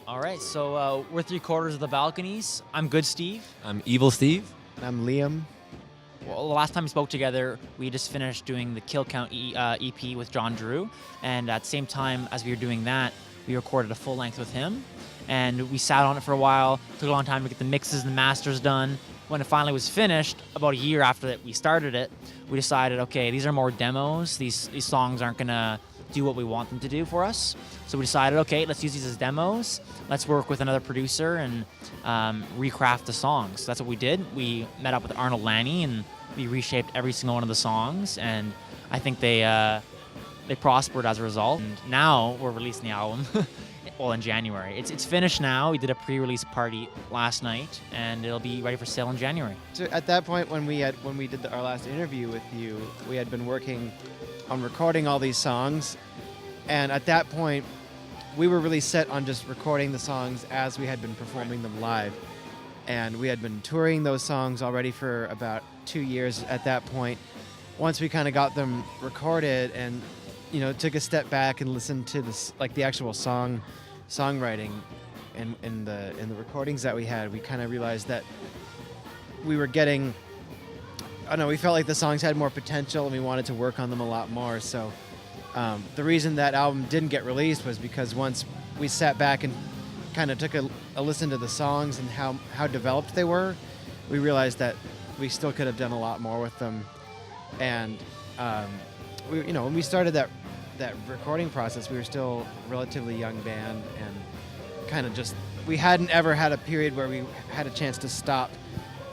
All right, so we're 3/4 of the Balconies. I'm Good Steve. I'm Evil Steve. I'm Liam. Well, the last time we spoke together, we just finished doing the Kill Count EP with John Drew, and at the same time as we were doing that, we recorded a full length with him, and we sat on it for a while. Took a long time to get the mixes and the masters done. When it finally was finished, about a year after that we started it, we decided, okay, these are more demos. These songs aren't gonna do what we want them to do for us. So we decided, okay, let's use these as demos. Let's work with another producer and recraft the songs. So that's what we did. We met up with Arnold Lanny and we reshaped every single one of the songs, and I think they prospered as a result. And now we're releasing the album. Well, in January. It's finished now. We did a pre-release party last night, and it'll be ready for sale in January. So at that point, when we did our last interview with you, we had been working on recording all these songs, and at that point, we were really set on just recording the songs as we had been performing them live, and we had been touring those songs already for about 2 years at that point. Once we kind of got them recorded and took a step back and listened to this, like the actual songwriting and in the recordings that we had, we kind of realized that we were getting, I don't know, we felt like the songs had more potential and we wanted to work on them a lot more. So the reason that album didn't get released was because once we sat back and kind of took a listen to the songs and how developed they were, we realized that we still could have done a lot more with them. And when we started that recording process, we were still a relatively young band, and kind of we hadn't ever had a period where we had a chance to stop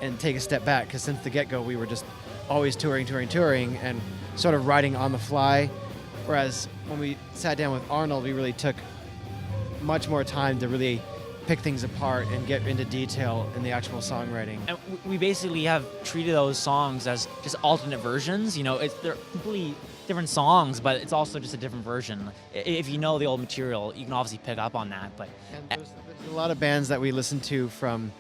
and take a step back, because since the get-go we were just always touring and sort of writing on the fly. Whereas when we sat down with Arnold, we really took much more time to really pick things apart and get into detail in the actual songwriting. And we basically have treated those songs as just alternate versions. They're completely different songs, but it's also just a different version. If you know the old material, you can obviously pick up on that. But there's a lot of bands that we listened to from,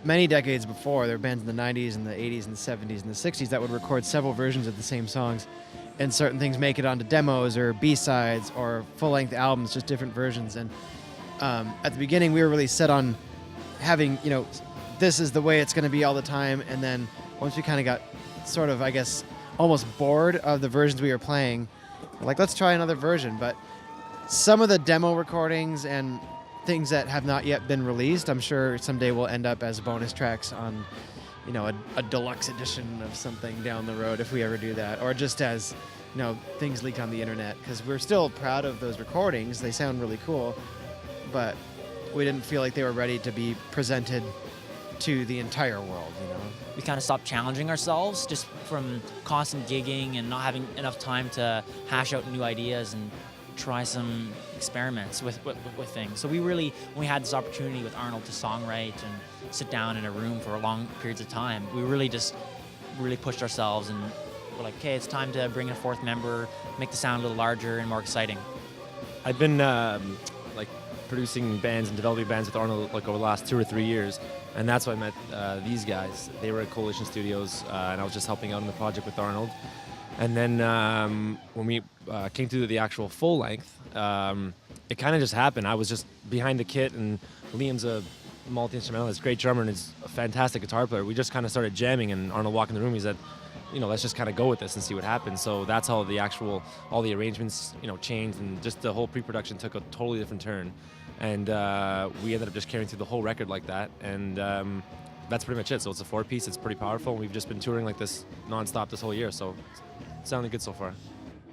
many decades before. There were bands in the 90s and the 80s and the 70s and the 60s that would record several versions of the same songs, and certain things make it onto demos or B-sides or full-length albums, just different versions. And at the beginning, we were really set on having, this is the way it's going to be all the time. And then once we kind of got sort of, I guess, almost bored of the versions we were playing, we're like, let's try another version. But some of the demo recordings and things that have not yet been released, I'm sure someday will end up as bonus tracks on, a deluxe edition of something down the road, if we ever do that, or just as, things leaked on the internet, because we're still proud of those recordings. They sound really cool, but we didn't feel like they were ready to be presented to the entire world. we kind of stopped challenging ourselves just from constant gigging and not having enough time to hash out new ideas and try some experiments with things. So when we had this opportunity with Arnold to songwrite and sit down in a room for long periods of time, we really pushed ourselves, and we're like, okay, it's time to bring in a fourth member, make the sound a little larger and more exciting. I've been producing bands and developing bands with Arnold over the last 2 or 3 years, and that's why I met these guys. They were at Coalition Studios, and I was just helping out in the project with Arnold. And then when we came to the actual full length, it kind of just happened. I was just behind the kit, and Liam's a multi-instrumentalist, great drummer, and is a fantastic guitar player. We just kind of started jamming, and Arnold walked in the room. He said, let's just kind of go with this and see what happens. So that's how all the arrangements, changed, and just the whole pre-production took a totally different turn. And we ended up just carrying through the whole record like that. And that's pretty much it. So it's a 4-piece. It's pretty powerful. And we've just been touring like this nonstop this whole year. So it's sounding good so far.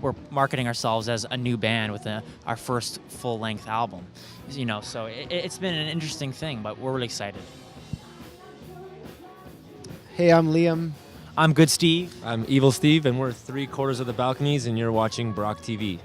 We're marketing ourselves as a new band with our first full-length album. So it's been an interesting thing, but we're really excited. Hey, I'm Liam. I'm Good Steve. I'm Evil Steve, and we're 3/4 of the Balconies, and you're watching BrockTV.